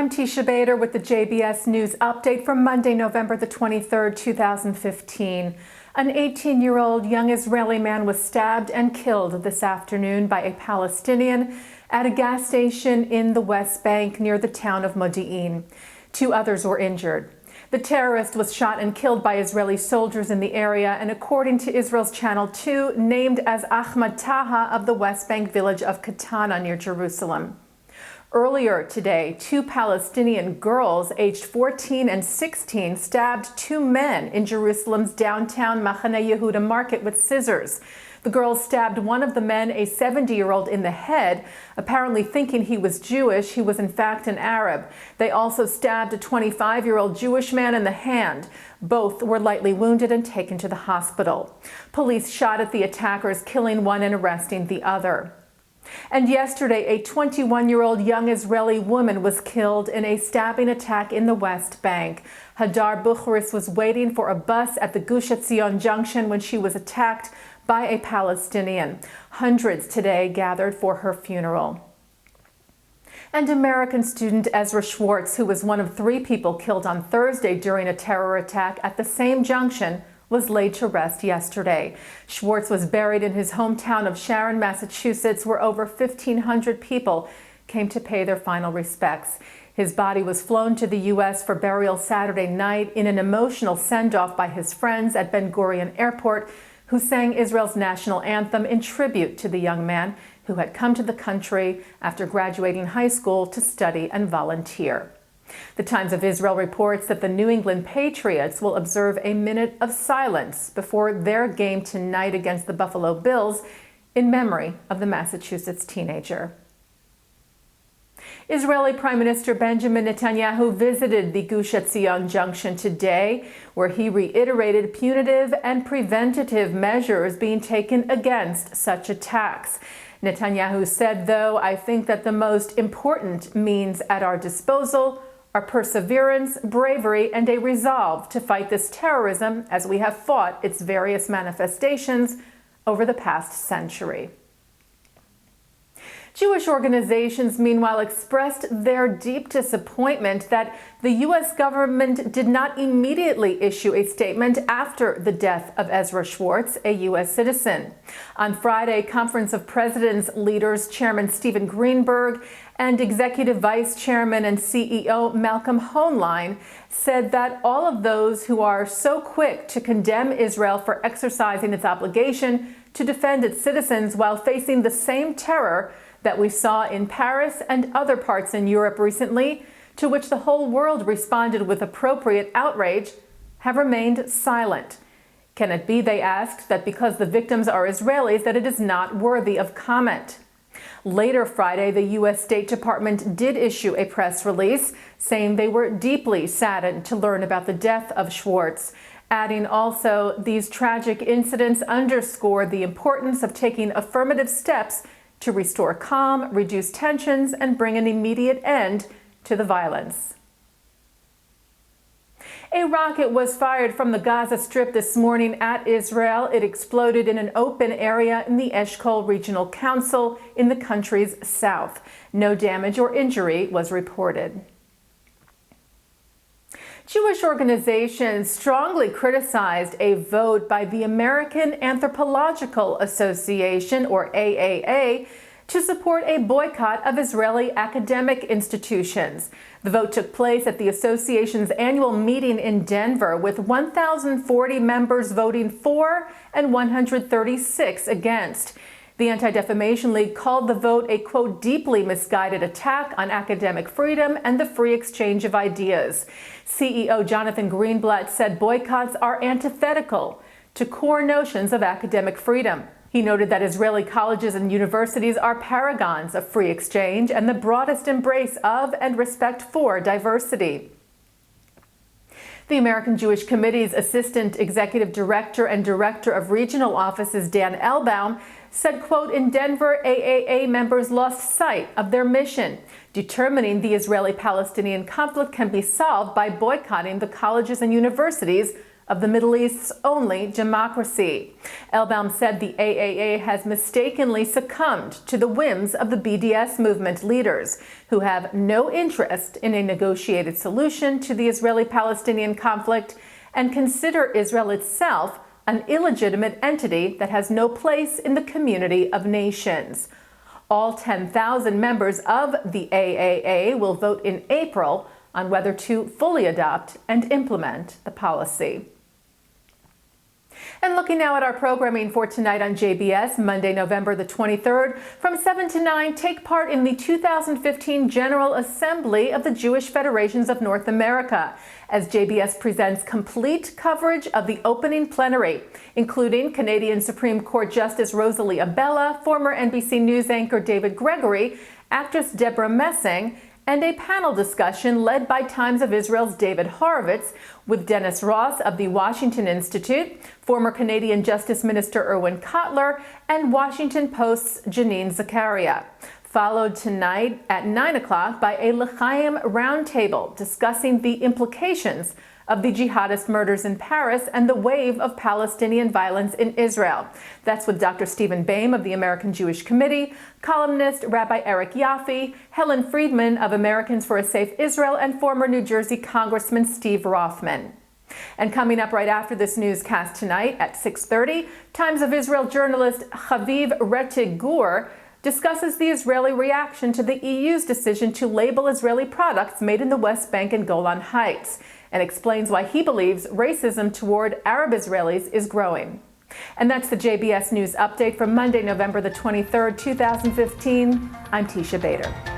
I'm Teisha Bader with the JBS News Update for Monday, November the 23rd, 2015. An 18-year-old young Israeli man was stabbed and killed this afternoon by a Palestinian at a gas station in the West Bank near the town of Modi'in. 2 others were injured. The terrorist was shot and killed by Israeli soldiers in the area and, according to Israel's Channel 2, named as Ahmad Taha of the West Bank village of Katana near Jerusalem. Earlier today, 2 Palestinian girls aged 14 and 16 stabbed 2 men in Jerusalem's downtown Machane Yehuda market with scissors. The girls stabbed one of the men, a 70-year-old, in the head, apparently thinking he was Jewish. He was in fact an Arab. They also stabbed a 25-year-old Jewish man in the hand. Both were lightly wounded and taken to the hospital. Police shot at the attackers, killing one and arresting the other. And yesterday, a 21-year-old young Israeli woman was killed in a stabbing attack in the West Bank. Hadar Bukhris was waiting for a bus at the Gush Etzion junction when she was attacked by a Palestinian. Hundreds today gathered for her funeral. And American student Ezra Schwartz, who was one of 3 people killed on Thursday during a terror attack at the same junction, was laid to rest yesterday. Schwartz was buried in his hometown of Sharon, Massachusetts, where over 1,500 people came to pay their final respects. His body was flown to the U.S. for burial Saturday night in an emotional send-off by his friends at Ben Gurion Airport, who sang Israel's national anthem in tribute to the young man who had come to the country after graduating high school to study and volunteer. The Times of Israel reports that the New England Patriots will observe a minute of silence before their game tonight against the Buffalo Bills in memory of the Massachusetts teenager. Israeli Prime Minister Benjamin Netanyahu visited the Gush Etzion junction today, where he reiterated punitive and preventative measures being taken against such attacks. Netanyahu said, though, "I think that the most important means at our disposal are perseverance, bravery, and a resolve to fight this terrorism as we have fought its various manifestations over the past century." Jewish organizations, meanwhile, expressed their deep disappointment that the U.S. government did not immediately issue a statement after the death of Ezra Schwartz, a U.S. citizen. On Friday, Conference of Presidents leaders Chairman Stephen Greenberg and Executive Vice Chairman and CEO Malcolm Hoenlein said that all of those who are so quick to condemn Israel for exercising its obligation to defend its citizens while facing the same terror that we saw in Paris and other parts in Europe recently, to which the whole world responded with appropriate outrage, have remained silent. Can it be, they asked, that because the victims are Israelis that it is not worthy of comment? Later Friday, the U.S. State Department did issue a press release saying they were deeply saddened to learn about the death of Schwartz, adding also, "These tragic incidents underscore the importance of taking affirmative steps to restore calm, reduce tensions, and bring an immediate end to the violence." A rocket was fired from the Gaza Strip this morning at Israel. It exploded in an open area in the Eshkol Regional Council in the country's south. No damage or injury was reported. Jewish organizations strongly criticized a vote by the American Anthropological Association, or AAA, to support a boycott of Israeli academic institutions. The vote took place at the association's annual meeting in Denver, with 1,040 members voting for and 136 against. The Anti-Defamation League called the vote a, quote, deeply misguided attack on academic freedom and the free exchange of ideas. CEO Jonathan Greenblatt said boycotts are antithetical to core notions of academic freedom. He noted that Israeli colleges and universities are paragons of free exchange and the broadest embrace of and respect for diversity. The American Jewish Committee's Assistant Executive Director and Director of Regional Offices, Dan Elbaum, said, quote, "In Denver, AAA members lost sight of their mission, determining the Israeli-Palestinian conflict can be solved by boycotting the colleges and universities of the Middle East's only democracy. Elbaum said the AAA has mistakenly succumbed to the whims of the BDS movement leaders, who have no interest in a negotiated solution to the Israeli-Palestinian conflict and consider Israel itself an illegitimate entity that has no place in the community of nations. All 10,000 members of the AAA will vote in April on whether to fully adopt and implement the policy. And looking now at our programming for tonight on JBS, Monday, November the 23rd, from 7 to 9, take part in the 2015 General Assembly of the Jewish Federations of North America, as JBS presents complete coverage of the opening plenary, including Canadian Supreme Court Justice Rosalie Abella, former NBC News anchor David Gregory, actress Deborah Messing, and a panel discussion led by Times of Israel's David Horowitz with Dennis Ross of the Washington Institute, former Canadian Justice Minister Irwin Cotler, and Washington Post's Janine Zakaria. Followed tonight at 9 o'clock by a L'chaim roundtable discussing the implications of the jihadist murders in Paris and the wave of Palestinian violence in Israel. That's with Dr. Stephen Boehm of the American Jewish Committee, columnist Rabbi Eric Yaffe, Helen Friedman of Americans for a Safe Israel, and former New Jersey Congressman Steve Rothman. And coming up right after this newscast tonight at 6:30, Times of Israel journalist Chaviv Rettig Gur discusses the Israeli reaction to the EU's decision to label Israeli products made in the West Bank and Golan Heights, and explains why he believes racism toward Arab Israelis is growing. And that's the JBS News Update for Monday, November the 23rd, 2015. I'm Teisha Bader.